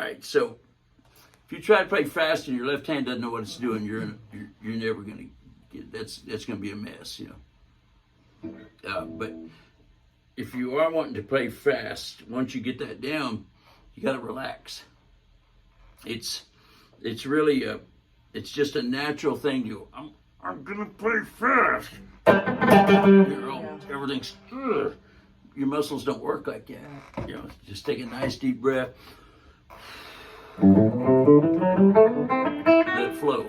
right, so if you try to play fast and your left hand doesn't know what it's doing, you're never going to get, that's going to be a mess, you know. But if you are wanting to play fast, once you get that down, you got to relax. It's really it's just a natural thing to. I'm gonna play fast. Everything's your muscles don't work like that. You know, just take a nice deep breath. Let it flow.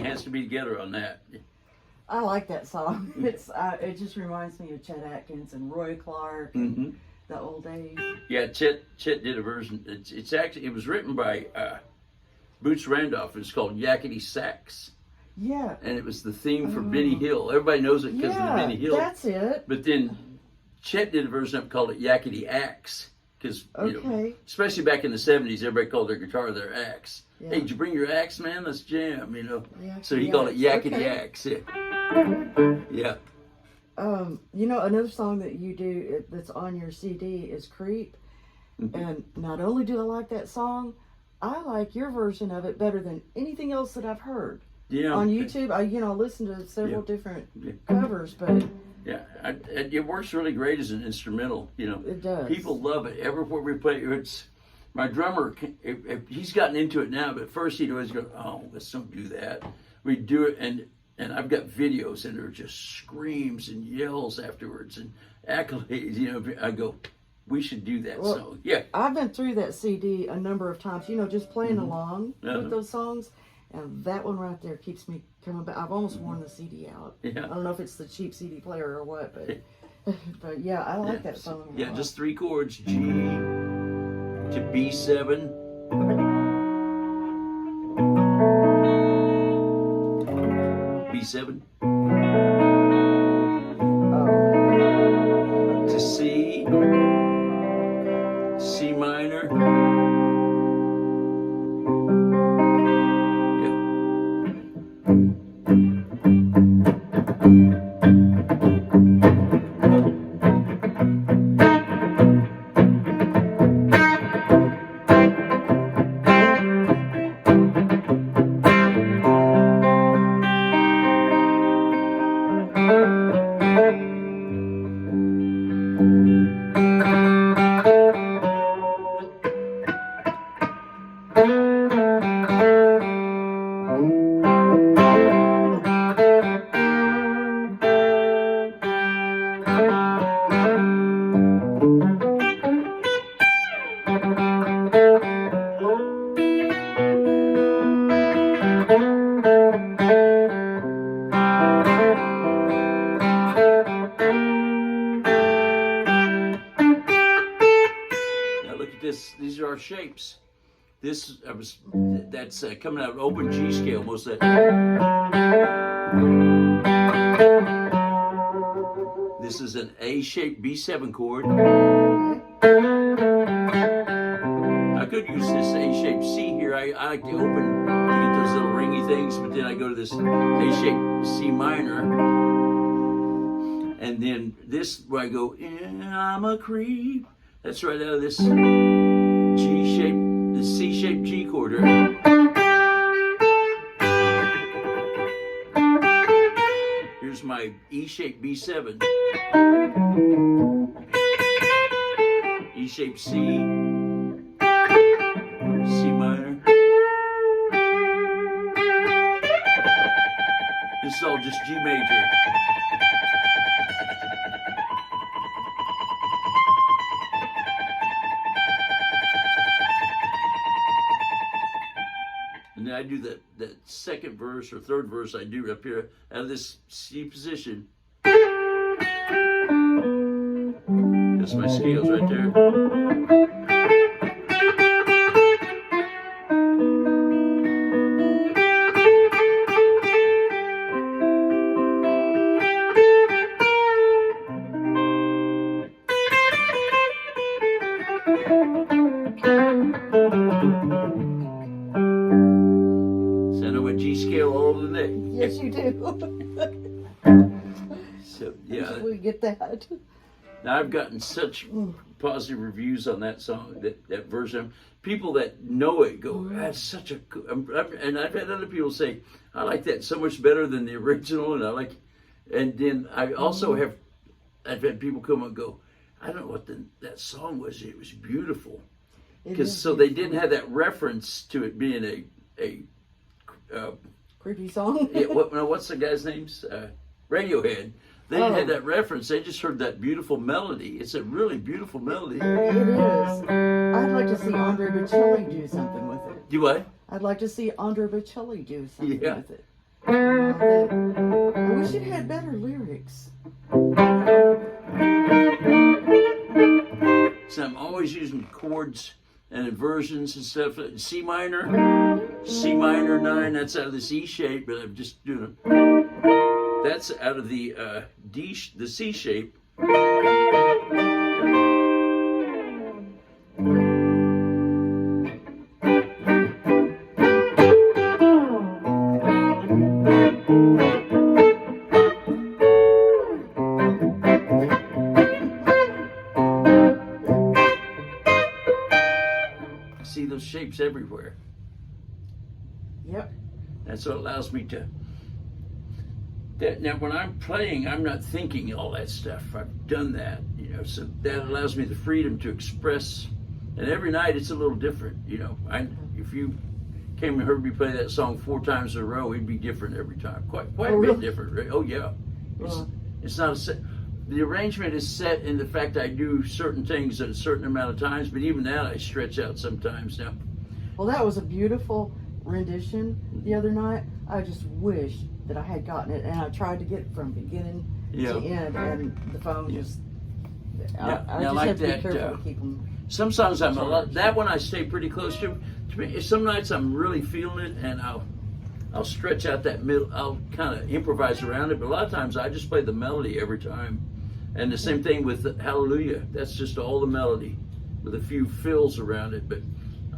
Has to be together on that. I like that song. It just reminds me of Chet Atkins and Roy Clark and the old days. Yeah, Chet did a version. It's actually it was written by Boots Randolph. It's called Yakety Sax. Yeah, and it was the theme for Benny Hill. Everybody knows it because of the Benny Hill. That's it. But then Chet did a version of it called it Yakety Axe because you know, especially back in the '70s, everybody called their guitar their axe. Yeah. Hey, did you bring your axe, man? Let's jam, you know. So he called it Yakety Axe. Yeah. You know, another song that you do that's on your CD is Creep. And not only do I like that song, I like your version of it better than anything else that I've heard. Yeah. On YouTube, I listen to several different covers, but... Yeah, it works really great as an instrumental, you know. It does. People love it. Everywhere we play, it's... My drummer, he's gotten into it now, but at first he'd always go, oh, let's don't do that. We do it, and I've got videos, and there are just screams and yells afterwards and accolades. You know, I go, we should do that song. Yeah. I've been through that CD a number of times, just playing along with those songs, and that one right there keeps me coming back. I've almost worn the CD out. Yeah. I don't know if it's the cheap CD player or what, but yeah, I like that song. Yeah, just 3 chords, G to B7. B7 to C, C minor. These are our shapes. That's coming out of open G scale, most of that. This is an A-shaped B7 chord. I could use this A-shaped C here. I like to open to get those little ringy things, but then I go to this A-shaped C minor. And then this, where I go, I'm a creep. That's right out of this G-shaped, the C-shaped G chord. Here's my E-shaped B7. E-shaped C, C minor. is all just G major. And then I do that second verse or third verse I do up here out of this C position. That's my scales right there. So I know my G scale all over the neck. Yes, you do. So yeah. We get that. Now I've gotten such positive reviews on that song, that version. People that know it go, "That's such a," and I've had other people say, "I like that so much better than the original," and I like. And then I also have, I've had people come and go, "I don't know what that song was. It was beautiful," because so they didn't have that reference to it being a creepy song. yeah, what's the guy's names? Radiohead. They didn't have that reference. They just heard that beautiful melody. It's a really beautiful melody. It is. I'd like to see Andre Bocelli do something with it. Do what? I'd like to see Andre Bocelli do something Yeah. with it. I wish it had better lyrics. So I'm always using chords and inversions and stuff. C minor 9. That's out of this E shape, but I'm just doing it. That's out of the the C shape. See those shapes everywhere. Yep. That's what allows me to. Now, when I'm playing, I'm not thinking all that stuff. I've done that, so that allows me the freedom to express. And every night it's a little different, If you came and heard me play that song 4 times in a row, it'd be different every time. Quite a bit different, right? Oh, yeah. It's not a set. The arrangement is set in the fact I do certain things at a certain amount of times, but even that I stretch out sometimes now. Well, that was a beautiful rendition the other night. I just wish that I had gotten it, and I tried to get it from beginning to end, and the phone just. I just like have to that, be careful to keep them. Some songs I'm a lot. That one I stay pretty close to. Me, some nights I'm really feeling it, and I'll stretch out that middle. I'll kind of improvise around it, but a lot of times I just play the melody every time. And the same thing with Hallelujah. That's just all the melody with a few fills around it. But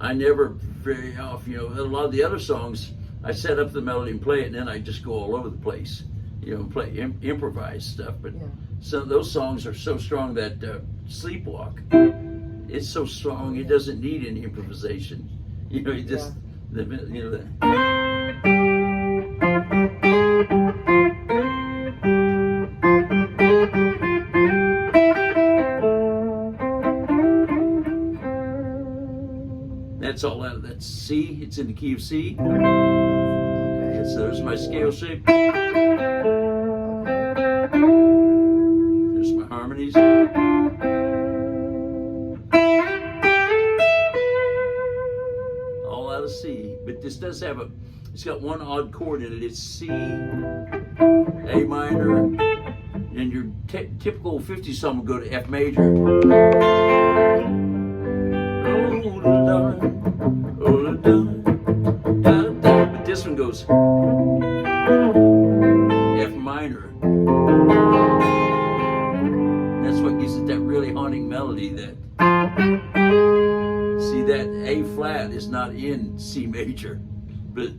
I never very often, a lot of the other songs, I set up the melody and play it, and then I just go all over the place, and play improvise stuff. But some of those songs are so strong that Sleepwalk, it's so strong it doesn't need any improvisation. You just That's all out of that C. It's in the key of C. Okay, so there's my scale shape. There's my harmonies. All out of C. But this does have it's got one odd chord in it. It's C, A minor, and your typical 50s song would go to F major. But this one goes F minor. And that's what gives it that really haunting melody. That A flat is not in C major, but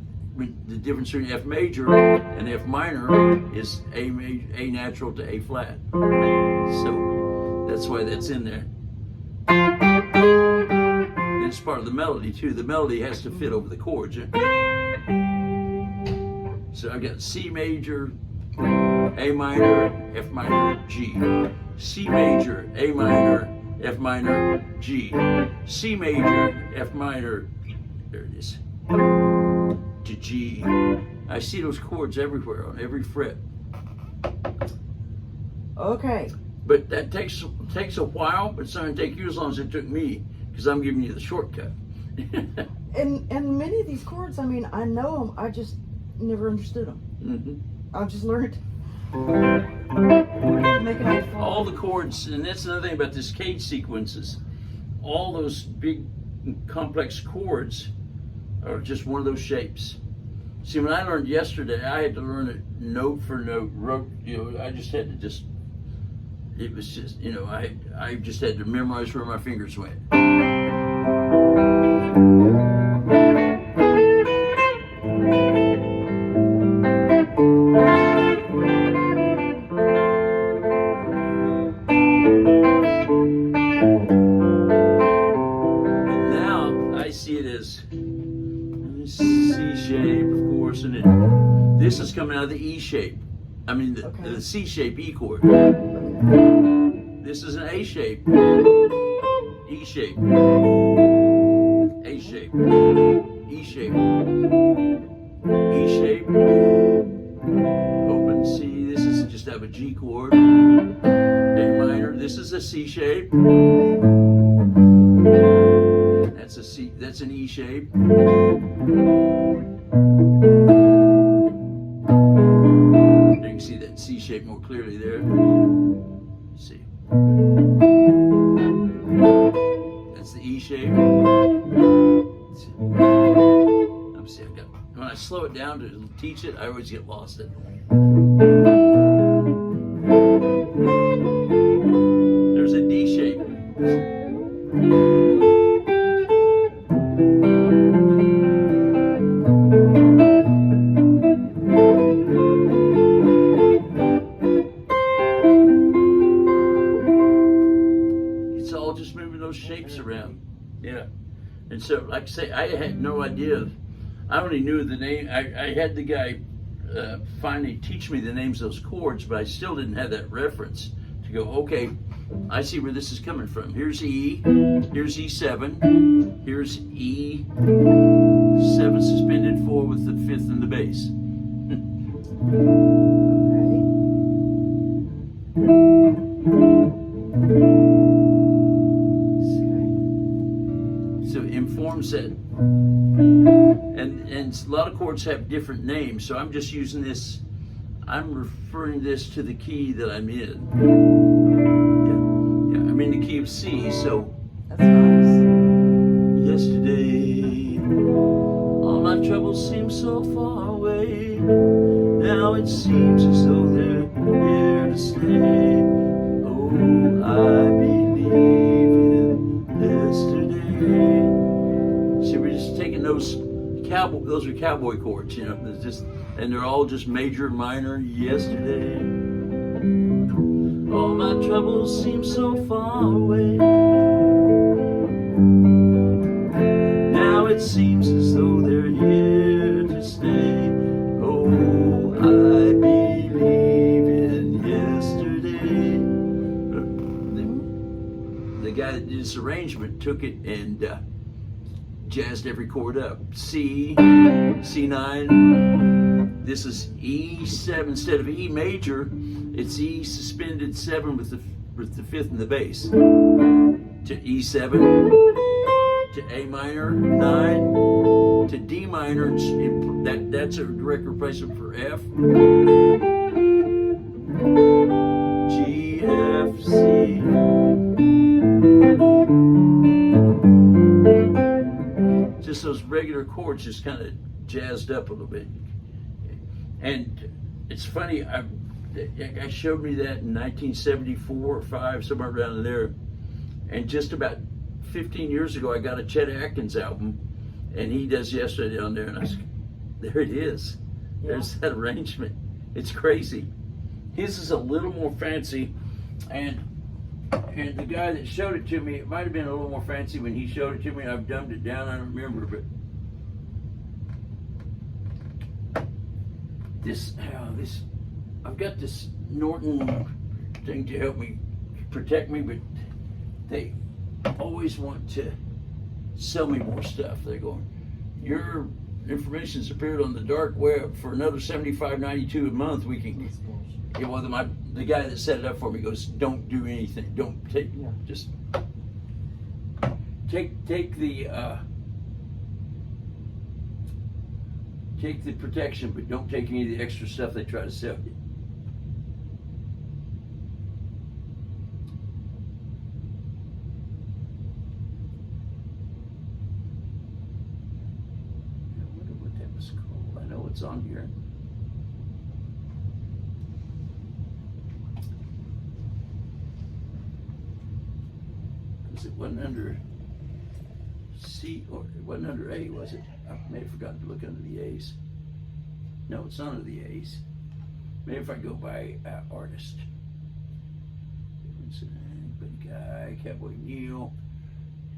the difference between F major and F minor is A natural to A flat. So that's why that's in there. It's part of the melody too. The melody has to fit over the chords. So I've got C major, A minor, F minor, G. C major, A minor, F minor, G. C major, F minor, there it is, to G, I see those chords everywhere on every fret. Okay. But that takes a while, but it's not going to take you as long as it took me, because I'm giving you the shortcut. And many of these chords, I mean, I know them, I just never understood them. Mm-hmm. I've just learned. Make it all fall. All the chords, and that's another thing about this cage sequences. All those big, complex chords are just one of those shapes. See, when I learned yesterday, I had to learn it note for note. I just had to just. It was just, I just had to memorize where my fingers went. And now I see it as C shape, of course, and this is coming out of the E shape. I mean, the C shape E chord. This is an A shape, E shape, A shape, E shape, E shape, open C. This is just have a G chord, A minor. This is a C shape. That's a C. That's an E shape. You can see that C shape more clearly there. C. That's the E shape. Let me see. When I slow it down to teach it, I always get lost in it. There's a D shape. Shapes around, yeah. And so, like I say, I had no idea. I only knew the name. I had the guy finally teach me the names of those chords, but I still didn't have that reference to go, okay, I see where this is coming from. Here's E, here's E7, here's E7 suspended 4 with the 5th and the bass. So informs that, and a lot of chords have different names, so I'm just using this, I'm referring this to the key that I'm in. Yeah, I'm in the key of C, so. That's nice. Yesterday, all my troubles seem so far away. Now it seems as though they're here to stay. Oh, I believe in yesterday. See, we're just taking those are cowboy chords, There's just, and they're all just major, minor. Yesterday, all my troubles seem so far away. Now it seems as though they're here to stay. Oh, I believe in yesterday. The guy that did this arrangement took it and jazzed every chord up. C, C9. This is E7 instead of E major. It's E suspended 7 with the 5th and the bass. To E7. To A minor 9. To D minor. That's a direct replacement for F. G, F, C. Just those regular chords just kind of jazzed up a little bit. And it's funny, I showed me that in 1974 or 5, somewhere around there. And just about 15 years ago, I got a Chet Atkins album, and he does Yesterday on there, and I said, there it is. Yeah. There's that arrangement. It's crazy. His is a little more fancy, and the guy that showed it to me, it might have been a little more fancy when he showed it to me. I've dumbed it down, I don't remember, but this, I've got this Norton thing to help me protect me, but they always want to sell me more stuff. They're going, your information's appeared on the dark web for another $75.92 a month. We can. Yeah, well, the guy that set it up for me goes, don't do anything. Don't take. Yeah. Just take the protection, but don't take any of the extra stuff they try to sell you. I wonder what that was called. I know it's on here. Because it wasn't under C, or it wasn't under A, was it? I may have forgotten to look under the A's. No, it's not under the A's. Maybe if I go by artist. Buddy Guy, Cowboy Neil,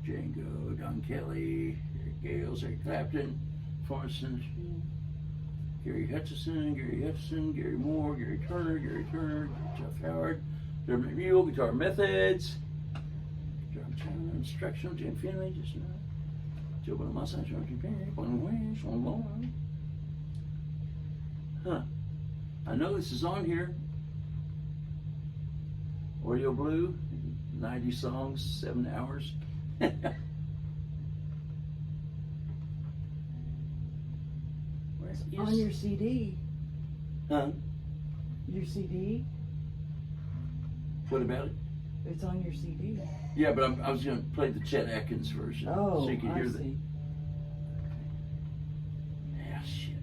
Django, Don Kelly, Eric Gales, Eric Clapton, Forrest, Gary Hutchinson, Gary Moore, Gary Turner, Jeff Howard, Dermot Mule, Guitar Methods, John Chandler, Instructional, Jim Finley, just now. Joe Bonamassa, George Perry, One Wish, One Lauren. Huh. I know this is on here. Oreo Blue, 90 songs, 7 hours. On your CD. Huh? Your CD. What about it? It's on your CD. Yeah, but I was going to play the Chet Atkins version. Oh, so you can I hear see. Yeah, shit.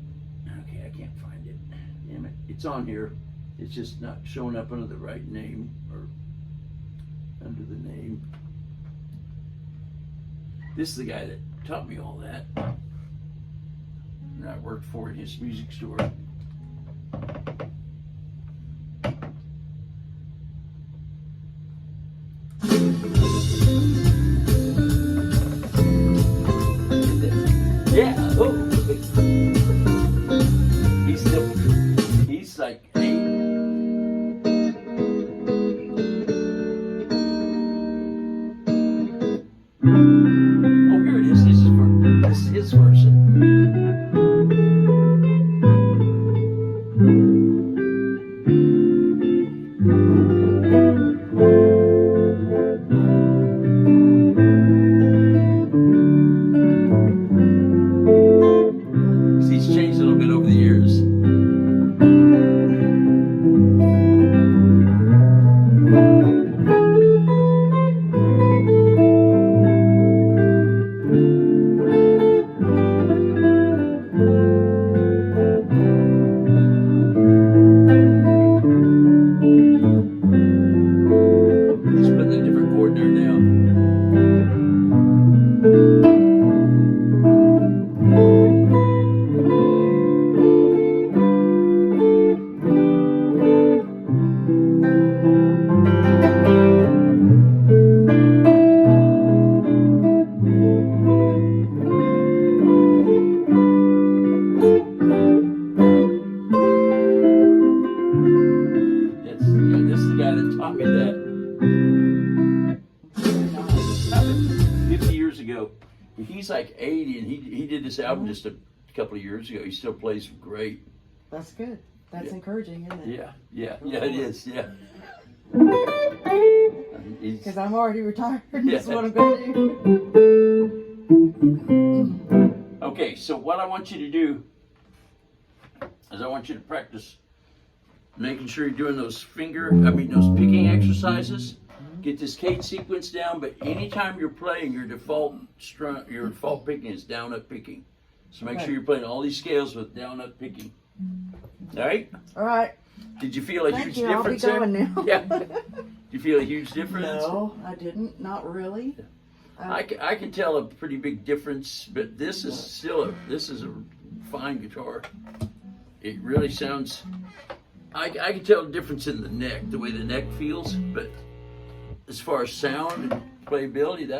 Okay, I can't find it. Damn it. It's on here. It's just not showing up under the right name or under the name. This is the guy that taught me all that. And I worked for in his music store. Yeah, oh. He's like, hey. Oh, here it is. This is his version. He's changed a little bit over the years. He's putting a different chord there now. This is the guy that taught me that. Very nice. 50 years ago. He's like 80, and he did this album just a couple of years ago. He still plays great. That's good. That's Yeah. encouraging, isn't it? Yeah, it is. Yeah. He's- Because I'm already retired. Yeah. That's what I'm going to do. Okay, so what I want you to do is I want you to practice making sure you're doing those those picking exercises. Get this cadence sequence down, but anytime you're playing, your default picking is down up picking. So make Okay. sure you're playing all these scales with down up picking. All right? All right. Did you feel a Thank huge you. I'll be difference there? going now. Yeah. Do you feel a huge difference? No, I didn't. Not really. I can tell a pretty big difference, but this is still a fine guitar. It really sounds. I can tell a difference in the neck, the way the neck feels, but as far as sound and playability,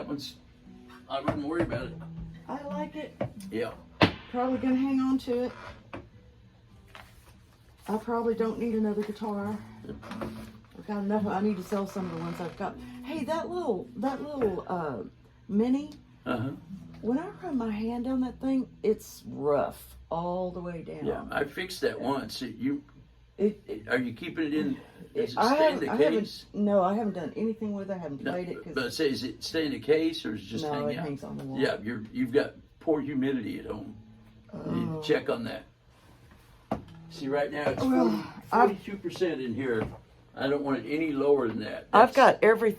I wouldn't worry about it. I like it. Yeah. Probably gonna hang on to it. I probably don't need another guitar. I've got enough. I need to sell some of the ones I've got. Hey, that little mini. Uh huh. when I run my hand down that thing, it's rough all the way down. Yeah, I fixed that once. Are you keeping it in? Does it I stay in the haven't. case? No, I haven't done anything with it. I haven't No, played it. 'Cause but say, is it stay in the case or is it just no, hang it out? hangs on the wall. Yeah, you've got poor humidity at home. You need to check on that. See, right now it's Well, 42% in here. I don't want it any lower than that. I've got everything